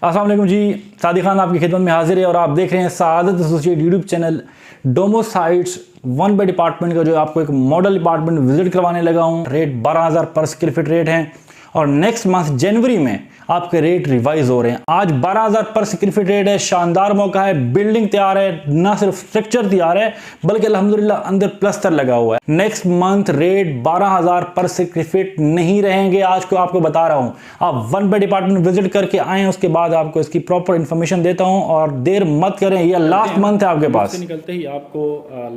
अस्सलाम वालेकुम जी, सादिक खान आपकी खिदमत में हाजिर है और आप देख रहे हैं सादत एसोसिएट यूट्यूब चैनल। डोमो साइट्स 1 बेड अपार्टमेंट का जो आपको एक मॉडल अपार्टमेंट विजिट करवाने लगा हूँ। रेट 12,000 पर स्क्वायर फीट रेट है और नेक्स्ट मंथ जनवरी में आपके रेट रिवाइज हो रहे हैं। आज 12,000 पर स्क्वायर फीट रेट है, शानदार मौका है। बिल्डिंग तैयार है, ना सिर्फ स्ट्रक्चर तैयार है बल्कि अल्हम्दुलिल्लाह अंदर प्लस्तर लगा हुआ है। नेक्स्ट मंथ रेट 12,000 पर स्क्वायर फीट नहीं रहेंगे। आज को आपको बता रहा हूं, आप 1 बेड अपार्टमेंट विजिट करके आए, उसके बाद आपको इसकी प्रॉपर इन्फॉर्मेशन देता हूं और देर मत करें। ये लास्ट मंथ है आपके पास। निकलते ही आपको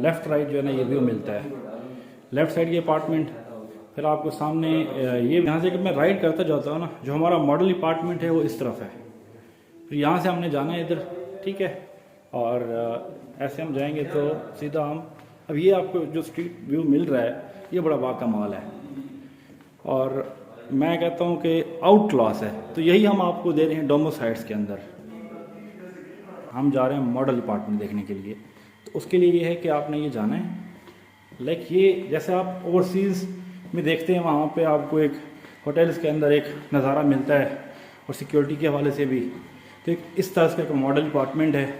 लेफ्ट राइट जो है ना ये व्यू मिलता है। लेफ्ट साइड के अपार्टमेंट, फिर आपको सामने ये यहाँ से मैं राइड करता जाता हूँ ना, जो हमारा मॉडल अपार्टमेंट है वो इस तरफ है। फिर यहाँ से हमने जाना है इधर, ठीक है। और ऐसे हम जाएंगे तो सीधा हम अब ये आपको जो स्ट्रीट व्यू मिल रहा है ये बड़ा बाकमाल है और मैं कहता हूँ कि आउट क्लास है। तो यही हम आपको दे रहे हैं डोमो साइट्स के अंदर। हम जा रहे हैं मॉडल अपार्टमेंट देखने के लिए। तो उसके लिए ये है कि आपने ये जाना है, लाइक ये जैसे आप ओवरसीज़ में देखते हैं, वहाँ पे आपको एक होटल्स के अंदर एक नज़ारा मिलता है और सिक्योरिटी के हवाले से भी। तो एक इस तरह का मॉडल अपार्टमेंट है,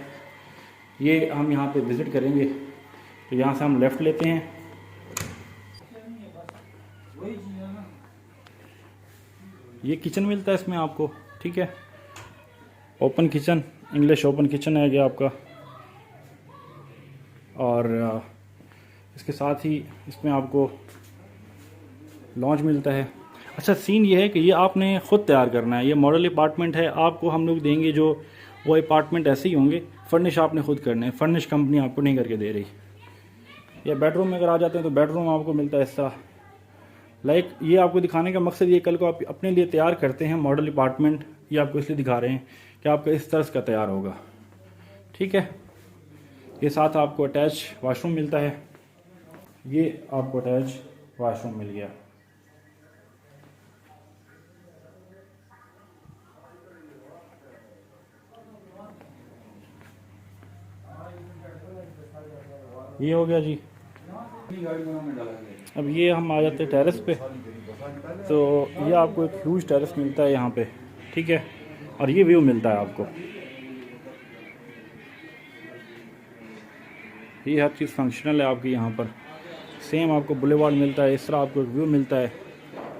ये हम यहाँ पे विज़िट करेंगे। तो यहाँ से हम लेफ़्ट लेते हैं, ये किचन मिलता है इसमें आपको, ठीक है। Open kitchen, English open kitchen है ये आपका। और इसके साथ ही इसमें आपको लॉन्च मिलता है। अच्छा, सीन ये है कि ये आपने ख़ुद तैयार करना है। ये मॉडल अपार्टमेंट है, आपको हम लोग देंगे जो वो अपार्टमेंट ऐसे ही होंगे, फर्निश आपने खुद करने हैं। फर्निश कंपनी आपको नहीं करके दे रही। या बेडरूम में अगर आ जाते हैं तो बेडरूम आपको मिलता है ऐसा। लाइक ये आपको दिखाने का मकसद ये, कल को आप अपने लिए तैयार करते हैं मॉडल अपार्टमेंट, ये आपको इसलिए दिखा रहे हैं कि आपका इस तरह का तैयार होगा, ठीक है। ये साथ आपको अटैच वाशरूम मिलता है, ये आपको अटैच वाशरूम मिल गया। ये हो गया जी। अब ये हम आ जाते हैं टेरेस पे। तो ये आपको एक ह्यूज टेरेस मिलता है यहाँ पे, ठीक है। और ये व्यू मिलता है आपको, ये हर चीज़ फंक्शनल है आपकी यहाँ पर। सेम आपको बुलेवार्ड मिलता है, इस तरह आपको एक व्यू मिलता है।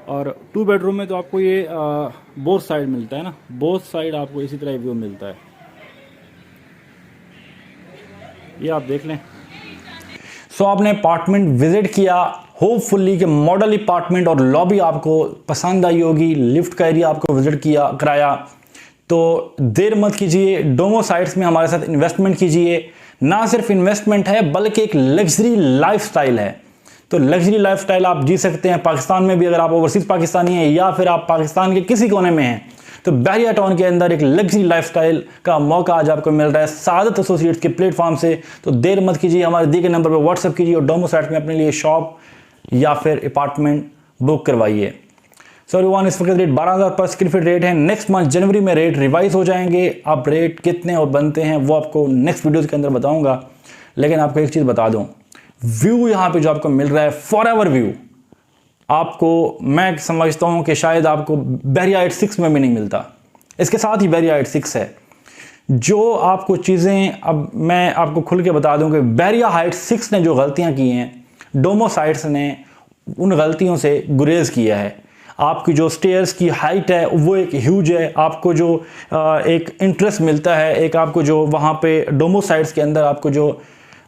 और 2 बेडरूम में तो आपको ये बोथ साइड मिलता है ना, बोथ साइड आपको इसी तरह व्यू मिलता है। ये आप देख लें। सो आपने अपार्टमेंट विजिट किया, होपफुली कि मॉडल अपार्टमेंट और लॉबी आपको पसंद आई होगी। लिफ्ट का एरिया आपको विजिट कराया, तो देर मत कीजिए, डोमो साइट्स में हमारे साथ इन्वेस्टमेंट कीजिए। ना सिर्फ इन्वेस्टमेंट है बल्कि एक लग्जरी लाइफस्टाइल है। तो लग्जरी लाइफस्टाइल आप जी सकते हैं पाकिस्तान में भी, अगर आप ओवरसीज पाकिस्तानी हैं या फिर आप पाकिस्तान के किसी कोने में हैं। तो बहरिया टाउन के अंदर एक लग्जरी लाइफस्टाइल का मौका आज आपको मिल रहा है सादत एसोसिएट्स के प्लेटफॉर्म से। तो देर मत कीजिए, हमारे दी के नंबर पर व्हाट्सएप कीजिए और डोमो साइट्स में अपने लिए शॉप या फिर अपार्टमेंट बुक करवाइए। सॉरी वन, इस वक्त रेट 12,000 पर स्क्वायर फीट रेट है। नेक्स्ट मंथ जनवरी में रेट रिवाइज हो जाएंगे। अब रेट कितने और बनते हैं वो आपको नेक्स्ट वीडियोज़ के अंदर बताऊंगा। लेकिन आपको एक चीज़ बता दूं, व्यू यहाँ पे जो आपको मिल रहा है फॉरएवर व्यू, आपको मैं समझता हूँ कि शायद आपको बहरिया 86 में भी नहीं मिलता। इसके साथ ही बहरिया 86 है। जो आपको चीज़ें, अब मैं आपको खुल के बता दूं कि बहरिया हाइट 6 ने जो गलतियाँ की हैं, डोमो साइट्स ने उन गलतियों से गुरेज किया है। आपकी जो स्टेयर्स की हाइट है वो एक ह्यूज है। आपको जो एक इंटरेस्ट मिलता है, एक आपको जो वहाँ पे डोमो साइट्स के अंदर आपको जो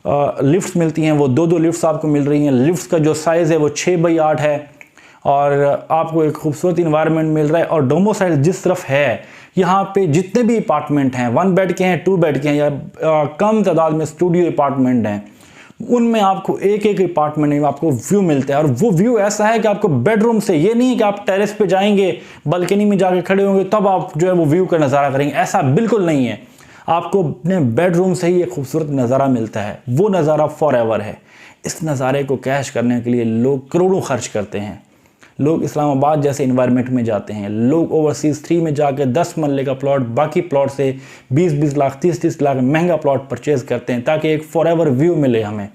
लिफ्ट्स मिलती हैं वो 2-2 लिफ्ट्स आपको मिल रही हैं। लिफ्ट्स का जो साइज़ है वो 6x8 है और आपको एक खूबसूरत इन्वायरमेंट मिल रहा है। और डोमो साइट जिस तरफ है, यहाँ पे जितने भी अपार्टमेंट हैं, 1 बेड के हैं, 2 बेड के हैं या कम तादाद में स्टूडियो अपार्टमेंट हैं, उनमें आपको एक एक अपार्टमेंट में आपको व्यू मिलता है। और वो व्यू ऐसा है कि आपको बेडरूम से, ये नहीं कि आप टेरेस पे जाएंगे बालकनी में जाके खड़े होंगे तब आप जो है वो व्यू का नज़ारा करेंगे, ऐसा बिल्कुल नहीं है। आपको अपने बेडरूम से ही एक खूबसूरत नज़ारा मिलता है, वो नज़ारा फॉरएवर है। इस नज़ारे को कैश करने के लिए लोग करोड़ों खर्च करते हैं। लोग इस्लामाबाद जैसे इन्वायरमेंट में जाते हैं, लोग ओवरसीज़ 3 में जाके 10 मरले का प्लॉट बाकी प्लॉट से 20-20 लाख 30-30 लाख महंगा प्लॉट परचेज़ करते हैं ताकि एक फॉरएवर व्यू मिले हमें।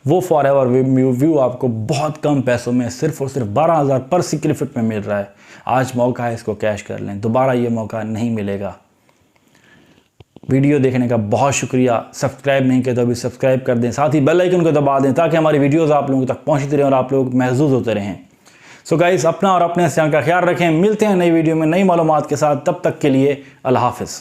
वो फॉरएवर व्यू आपको बहुत कम पैसों में सिर्फ और सिर्फ 12,000 पर स्क्वायर फीट में मिल रहा है। आज मौका है, इसको कैश कर लें, दोबारा ये मौका नहीं मिलेगा। वीडियो देखने का बहुत शुक्रिया। सब्सक्राइब नहीं किया तो अभी सब्सक्राइब कर दें, साथ ही बेल आइकन को दबा दें ताकि हमारी वीडियोस आप लोगों तक पहुंचती रहें और आप लोग महसूस होते रहें। सो गाइस, अपना और अपने चैनल का ख्याल रखें। मिलते हैं नई वीडियो में नई मालूमात के साथ, तब तक के लिए अल्लाह हाफिज़।